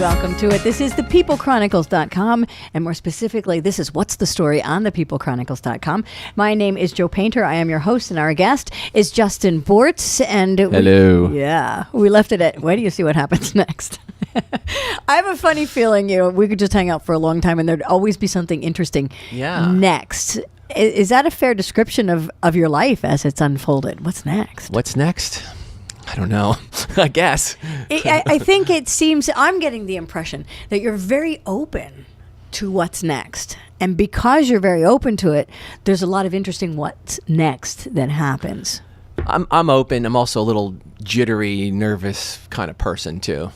welcome to it. This is thepeoplechronicles.com, and more specifically, this is What's the Story on thepeoplechronicles.com. My name is Joe Painter. I am your host, and our guest is Justin Bortz. And hello. We left it at, wait till you see what happens next. I have a funny feeling, we could just hang out for a long time, and there'd always be something interesting next. Is that a fair description of your life as it's unfolded? What's next? What's next? I don't know. I guess. I think it seems, I'm getting the impression that you're very open to what's next. And because you're very open to it, there's a lot of interesting what's next that happens. I'm open. I'm also a little jittery, nervous kind of person too.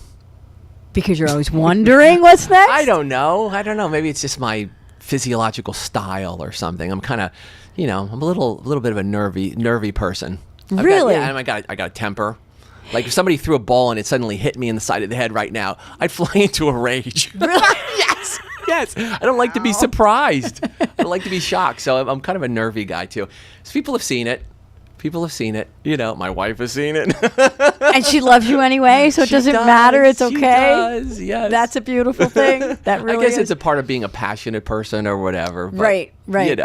Because you're always wondering what's next? I don't know. Maybe it's just my physiological style or something. I'm kind of, I'm a little bit of a nervy person. Really? I got a temper. Like if somebody threw a ball and it suddenly hit me in the side of the head right now, I'd fly into a rage. Really? Yes. I don't like to be surprised. I don't like to be shocked. So I'm kind of a nervy guy too. So people have seen it. My wife has seen it. And she loves you anyway, so it doesn't matter. It's okay. She does, yes. That's a beautiful thing. That really I guess it's a part of being a passionate person or whatever. But, right.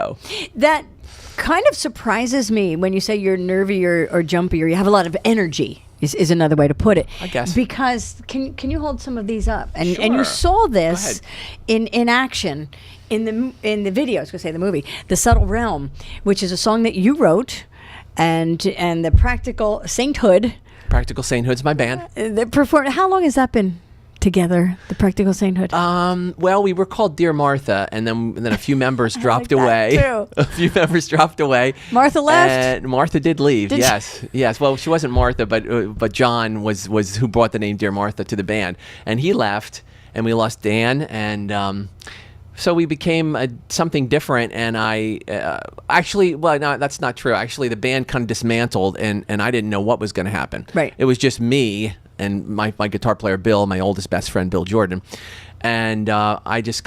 That kind of surprises me when you say you're nervy or jumpy or you have a lot of energy. Is another way to put it. I guess. Because can you hold some of these up? And sure. And you saw this in action in the video. I was going to say the movie, The Subtle Realm, which is a song that you wrote, and the Practical Sainthood. Practical Sainthood's my band. They performed. How long has that been together? The Practical Sainthood. Well, we were called Dear Martha, and then a few members dropped like away. Too. A few members dropped away. Martha left. And Martha did leave. Yes. Well, she wasn't Martha, but John was who brought the name Dear Martha to the band, and he left, and we lost Dan, and so we became something different. And I that's not true. Actually, the band kind of dismantled, and I didn't know what was going to happen. Right. It was just me and my guitar player Bill, my oldest best friend Bill Jordan, and I just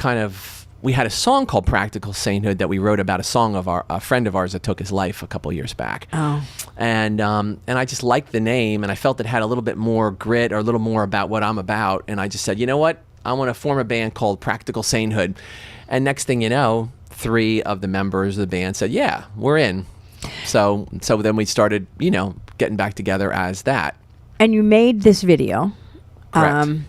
we had a song called Practical Sainthood that we wrote about a friend of ours that took his life a couple of years back. Oh. And I just liked the name, and I felt it had a little bit more grit or a little more about what I'm about, and I just said, you know what, I want to form a band called Practical Sainthood. And next thing you know, 3 of the members of the band said, yeah, we're in. So then we started, getting back together as that. And you made this video. Correct.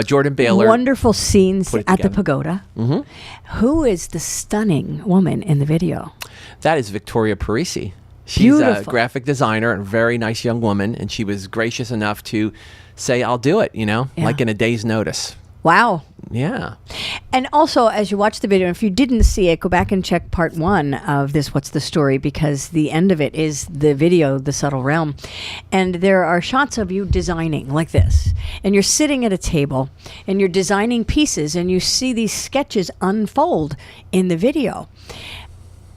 Jordan Baylor. Wonderful scenes at the pagoda. Mm-hmm. Who is the stunning woman in the video? That is Victoria Parisi. She's Beautiful. A graphic designer and a very nice young woman, and she was gracious enough to say, I'll do it, like in a day's notice. Wow. Yeah. And also, as you watch the video, if you didn't see it, go back and check part 1 of this What's the Story, because the end of it is the video, The Subtle Realm. And there are shots of you designing like this. And you're sitting at a table, and you're designing pieces, and you see these sketches unfold in the video.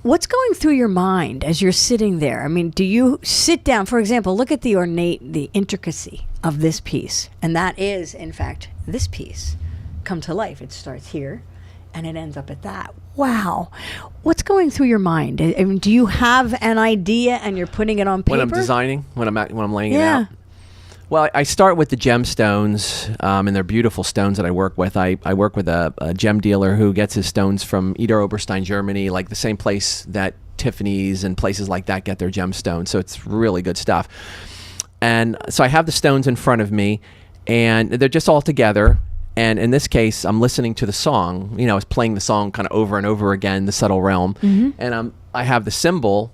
What's going through your mind as you're sitting there? I mean, do you sit down, for example, look at the intricacy of this piece. And that is, in fact, this piece come to life. It starts here and it ends up at that. Wow. What's going through your mind? I mean, do you have an idea and you're putting it on paper? When I'm designing, when I'm laying it out? Well, I start with the gemstones, and they're beautiful stones that I work with. I work with a gem dealer who gets his stones from Eder Oberstein, Germany, like the same place that Tiffany's and places like that get their gemstones. So it's really good stuff. And so I have the stones in front of me, and they're just all together. And in this case, I'm listening to the song. I was playing the song kind of over and over again, The Subtle Realm. Mm-hmm. And I have the symbol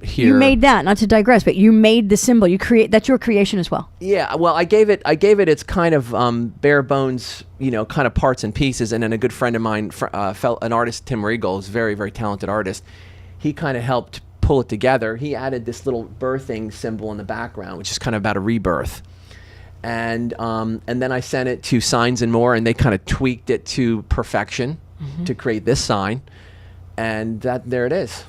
here. You made that, not to digress, but you made the symbol. That's your creation as well. Yeah, well, I gave it its kind of bare bones, kind of parts and pieces. And then a good friend of mine, an artist, Tim Riegel, is a very, very talented artist. He kind of helped pull it together. He added this little birthing symbol in the background, which is kind of about a rebirth. And then I sent it to Signs and More, and they kind of tweaked it to perfection to create this sign. And there it is.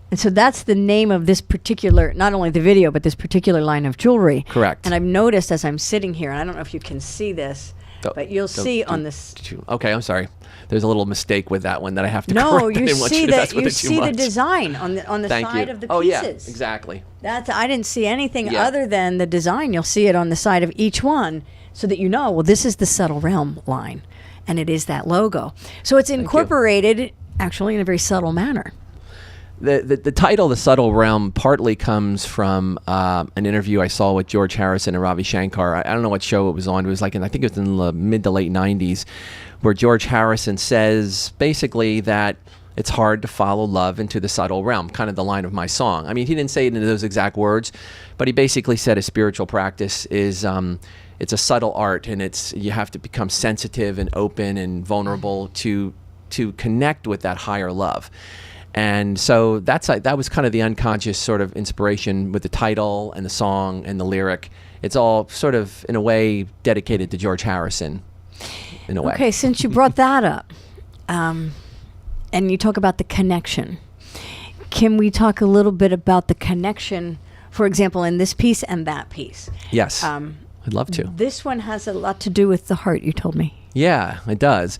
And so that's the name of this particular, not only the video, but this particular line of jewelry. Correct. And I've noticed as I'm sitting here, and I don't know if you can see this, But you'll see on this. Okay, I'm sorry. There's a little mistake with that one that I have to No, correct. you see that you see the design on the side of the pieces. Oh yeah, exactly. I didn't see anything other than the design. You'll see it on the side of each one, so that you know. Well, this is the Subtle Realm line, and it is that logo. So it's incorporated actually in a very subtle manner. The title, The Subtle Realm, partly comes from an interview I saw with George Harrison and Ravi Shankar. I don't know what show it was on. It was like I think it was in the mid to late 90s, where George Harrison says basically that it's hard to follow love into the subtle realm, kind of the line of my song. I mean, he didn't say it in those exact words, but he basically said a spiritual practice is it's a subtle art, and you have to become sensitive and open and vulnerable to connect with that higher love. And so that was kind of the unconscious sort of inspiration with the title and the song and the lyric. It's all sort of, in a way, dedicated to George Harrison, in a way. Okay, since you brought that up, and you talk about the connection, can we talk a little bit about the connection, for example, in this piece and that piece? Yes, I'd love to. This one has a lot to do with the heart, you told me. Yeah, it does.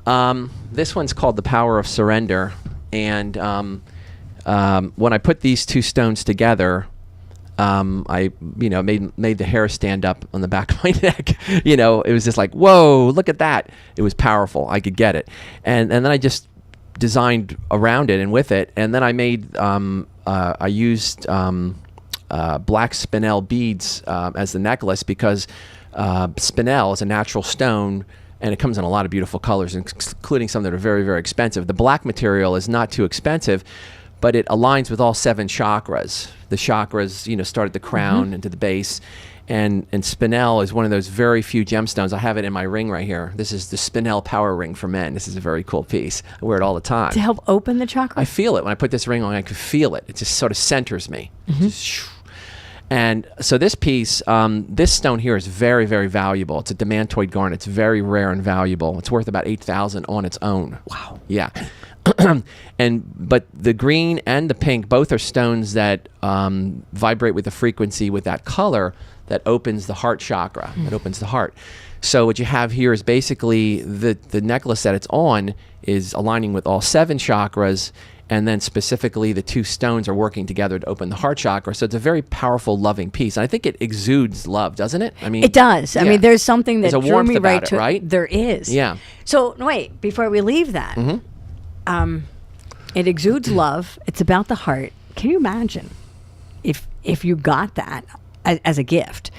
This one's called The Power of Surrender. And when I put these two stones together, I made the hair stand up on the back of my neck. It was just like, whoa, look at that. It was powerful. I could get it. And then I just designed around it and with it. And then I made, I used black spinel beads as the necklace, because spinel is a natural stone, and it comes in a lot of beautiful colors, including some that are very, very expensive. The black material is not too expensive, but it aligns with all 7 chakras. The chakras, start at the crown and to the base. And spinel is one of those very few gemstones. I have it in my ring right here. This is the spinel power ring for men. This is a very cool piece. I wear it all the time. To help open the chakra? I feel it. When I put this ring on, I can feel it. It just sort of centers me. And so this piece, this stone here is very, very valuable. It's a demantoid garnet. It's very rare and valuable. It's worth about $8,000 on its own. Wow. Yeah. But the green and the pink, both are stones that vibrate with the frequency with that color that opens the heart chakra, that opens the heart. So what you have here is basically the necklace that it's on is aligning with all 7 chakras, and then specifically the 2 stones are working together to open the heart chakra. So it's a very powerful, loving piece. And I think it exudes love, doesn't it? I mean, it does. Yeah. I mean, there's something that drew me right to it, right? There is. Yeah. So wait, before we leave that, it exudes love. It's about the heart. Can you imagine if you got that as a gift?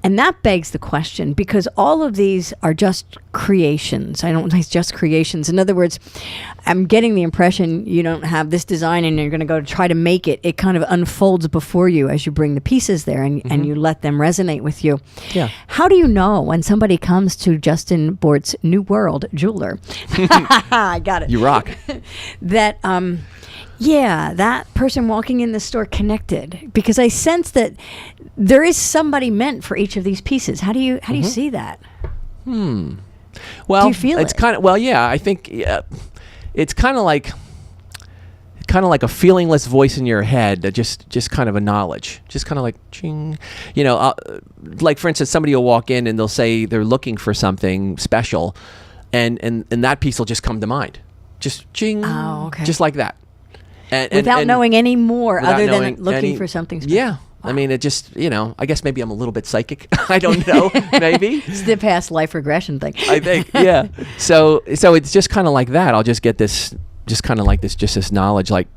And that begs the question, because all of these are just creations. I don't think just creations. In other words, I'm getting the impression you don't have this design and you're going to go try to make it. It kind of unfolds before you as you bring the pieces there and you let them resonate with you. Yeah. How do you know when somebody comes to Justin Bortz New World Jeweler? I got it. You rock. That that person walking in the store connected, because I sense that there is somebody meant for each of these pieces. How do you see that? Well, do you feel it's kind of, well, yeah, I think it's kind of like a feelingless voice in your head that just kind of a knowledge, just kind of like ching, like for instance, somebody will walk in and they'll say they're looking for something special, and that piece will just come to mind, just ching, just like that. Without knowing any more other than looking for something special. Yeah. Wow. I mean, it just, I guess maybe I'm a little bit psychic. I don't know. Maybe. It's the past life regression thing. I think, yeah. So it's just kind of like that. I'll just get this, just kind of like this knowledge, like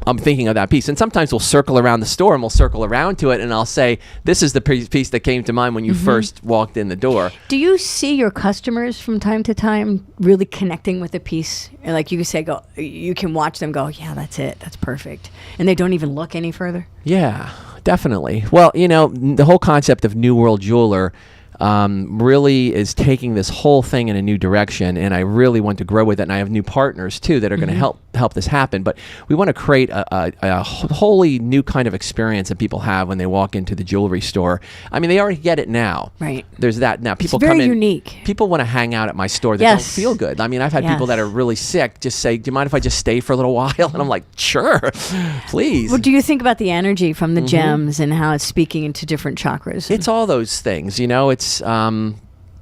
I'm thinking of that piece. And sometimes we'll circle around the store and we'll circle around to it and I'll say, this is the piece that came to mind when you first walked in the door. Do you see your customers from time to time really connecting with a piece? And like you say, you can watch them go, yeah, that's it. That's perfect. And they don't even look any further? Yeah, definitely. Well, the whole concept of New World Jeweler really is taking this whole thing in a new direction, and I really want to grow with it. And I have new partners too that are going to help this happen. But we want to create a wholly new kind of experience that people have when they walk into the jewelry store. I mean, they already get it now. Right. There's that now. People come in. It's very unique. People want to hang out at my store that don't feel good. I mean, I've had people that are really sick just say, "Do you mind if I just stay for a little while?" And I'm like, "Sure, please." What do you think about the energy from the gems and how it's speaking into different chakras? It's all those things,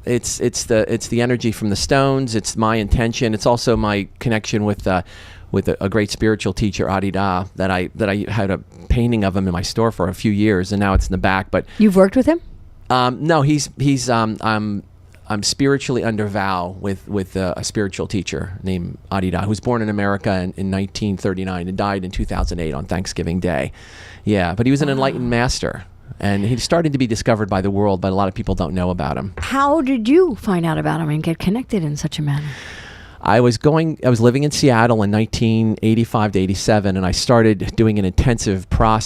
it's the energy from the stones. It's my intention. It's also my connection with a great spiritual teacher, Adida, that I had a painting of him in my store for a few years, and now it's in the back. But You've worked with him? no, I'm spiritually under vow with a spiritual teacher named Adida, who was born in America in 1939 and died in 2008 on Thanksgiving Day. Yeah, but he was an enlightened master, and he's starting to be discovered by the world, but a lot of people don't know about him. How did you find out about him and get connected in such a manner? I was living in Seattle in 1985 to 87, and I started doing an intensive kind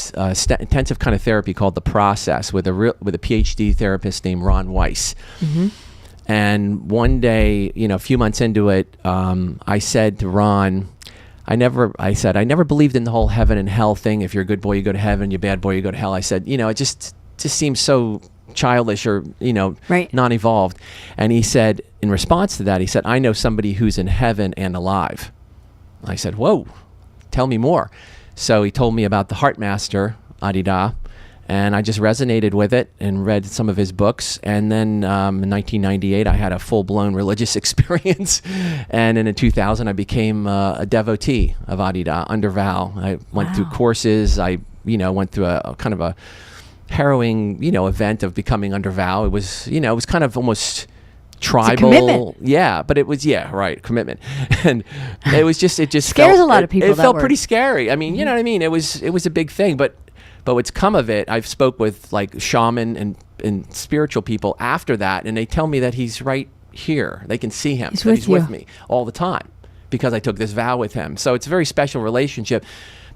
of therapy called The Process with a PhD therapist named Ron Weiss. Mm-hmm. And one day, a few months into it, I said to Ron, I never believed in the whole heaven and hell thing. If you're a good boy, you go to heaven. You're a bad boy, you go to hell. I said, it just seems so childish or, right. non-evolved. And he said, in response to that, he said, I know somebody who's in heaven and alive. I said, whoa, tell me more. So he told me about the Heart Master, Adida, and I just resonated with it and read some of his books. And then in 1998, I had a full-blown religious experience. And then in 2000, I became a devotee of Adida under vow. I went through courses. I, went through a kind of a harrowing, event of becoming under vow. It was, it was kind of almost tribal. It's a commitment. Yeah, but it was, commitment. And it was just, scares a lot of people. It felt pretty scary. I mean, you know what I mean? It was a big thing, but what's come of it, I've spoke with like shaman and spiritual people after that, and they tell me that he's right here. They can see him. He's with me all the time because I took this vow with him. So it's a very special relationship.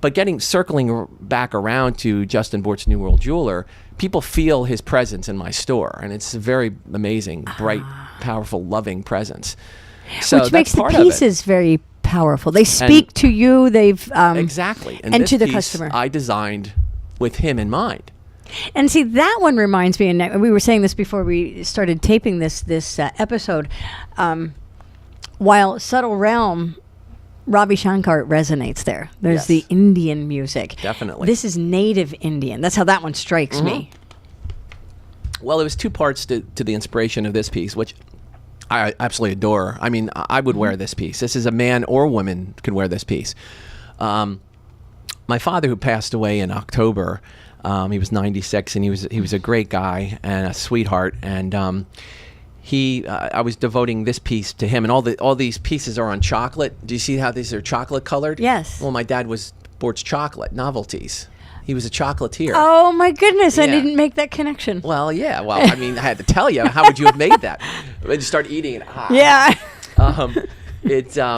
But circling back around to Justin Bortz, New World Jeweler, people feel his presence in my store, and it's a very amazing, bright, powerful, loving presence. So which makes the pieces very powerful. They speak to you. They've exactly, and to the customer. I designed with him in mind. And see, that one reminds me, and we were saying this before we started taping this episode. While Subtle Realm, Ravi Shankar resonates there. There's the Indian music. Definitely. This is native Indian. That's how that one strikes me. Well, it was two parts to the inspiration of this piece, which I absolutely adore. I mean, I would wear this piece. This is a man or woman could wear this piece. My father, who passed away in October, he was 96, and he was a great guy and a sweetheart. And I was devoting this piece to him, and all these pieces are on chocolate. Do you see how these are chocolate colored? Yes. Well, my dad was Bortz Chocolate Novelties. He was a chocolatier. Oh my goodness! I didn't make that connection. Well, yeah. Well, I mean, I had to tell you. How would you have made that? When you start eating it. Yeah.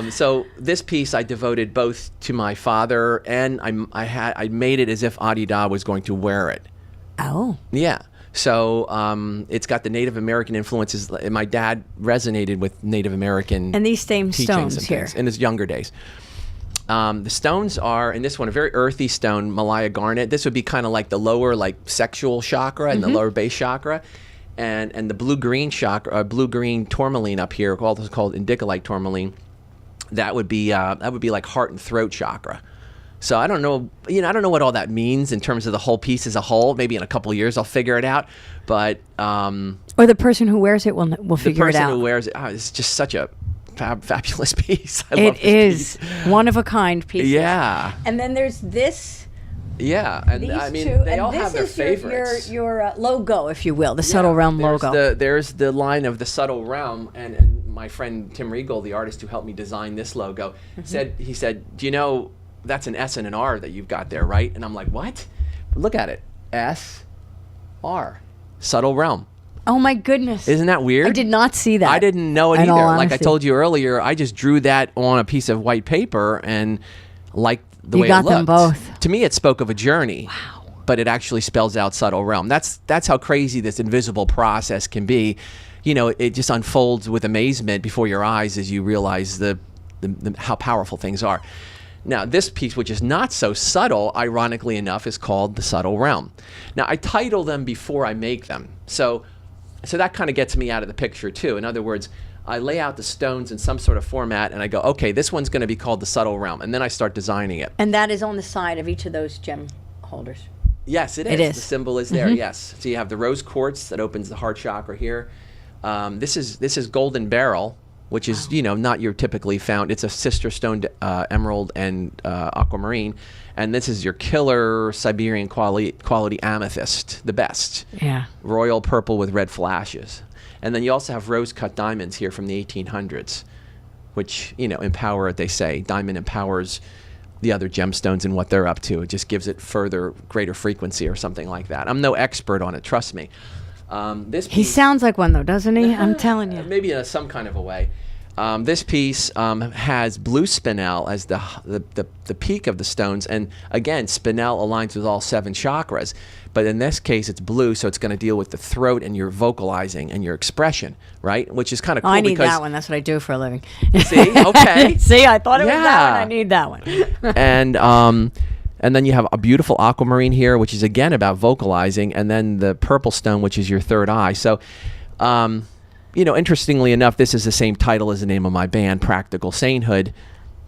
So this piece I devoted both to my father, and I made it as if Adida was going to wear it. Oh. Yeah. So it's got the Native American influences. My dad resonated with Native American and these same teachings stones here in his younger days. The stones are, in this one, a very earthy stone, Malaya garnet. This would be kind of like the lower, sexual chakra and the lower base chakra. And the blue-green chakra, blue-green tourmaline up here, also called indicolite tourmaline, that would be like heart and throat chakra. So I don't know, I don't know what all that means in terms of the whole piece as a whole. Maybe in a couple of years I'll figure it out. But or the person who wears it will figure it out. The person who wears it, it's just such a fabulous piece. I love this is piece. One of a kind piece. Yeah. And then there's this. Yeah, and these I mean, two, they all have their favorites. Your logo, if you will, the Subtle Realm logo. There's the line of the Subtle Realm, and my friend Tim Riegel, the artist who helped me design this logo, said, do you know that's an S and an R that you've got there, right? And I'm like, what? Look at it, S, R, Subtle Realm. Oh my goodness! Isn't that weird? I did not see that. I didn't know it either. Like I told you earlier, I just drew that on a piece of white paper and the way it looked. You got them both. To me, it spoke of a journey. Wow. But it actually spells out Subtle Realm. That's how crazy this invisible process can be. It just unfolds with amazement before your eyes as you realize how powerful things are. Now, this piece, which is not so subtle, ironically enough, is called the Subtle Realm. Now, I title them before I make them. So that kind of gets me out of the picture, too. In other words, I lay out the stones in some sort of format, and I go, okay, this one's going to be called the Subtle Realm, and then I start designing it. And that is on the side of each of those gem holders. Yes, it is. The symbol is there, yes. So you have the rose quartz that opens the heart chakra here. This is golden beryl, which is not your typically found. It's a sister stone emerald and aquamarine, and this is your killer Siberian quality amethyst, the best. Yeah. Royal purple with red flashes, and then you also have rose cut diamonds here from the 1800s, which empower it. They say diamond empowers the other gemstones and what they're up to. It just gives it greater frequency or something like that. I'm no expert on it, trust me. This piece, He sounds like one though, doesn't he? I'm telling you. maybe in some kind of a way. This piece has blue spinel as the peak of the stones, and again, spinel aligns with all 7 chakras. But in this case, it's blue, so it's going to deal with the throat and your vocalizing and your expression, right? Which is kind of cool. I need because, that one. That's what I do for a living. See, okay. See, I thought it was that Yeah. one. I need that one. And then you have a beautiful aquamarine here, which is again about vocalizing, and then the purple stone, which is your third eye. So, interestingly enough, this is the same title as the name of my band, Practical Sainthood.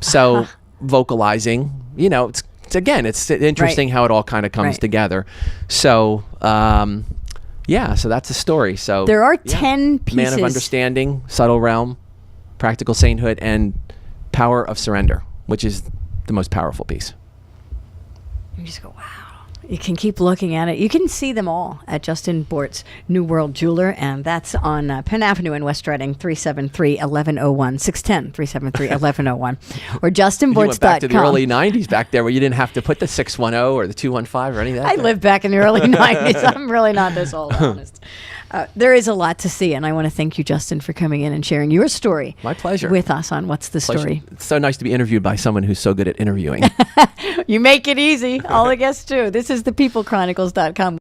So, vocalizing, it's interesting how it all kind of comes together. So, so that's the story. So There are 10 pieces. Man of Understanding, Subtle Realm, Practical Sainthood, and Power of Surrender, which is the most powerful piece. You just go, wow. You can keep looking at it. You can see them all at Justin Bortz, New World Jeweler, and that's on Penn Avenue in West Reading, 373-1101, 610-373-1101, or justinbortz.com. You went back to the early 90s back there where you didn't have to put the 610 or the 215 or any of that. I lived back in the early 90s. I'm really not this old, honest. There is a lot to see, and I want to thank you, Justin, for coming in and sharing your story. My pleasure. With us on What's the Story. It's so nice to be interviewed by someone who's so good at interviewing. You make it easy. All the guests do. This is thepeoplechronicles.com.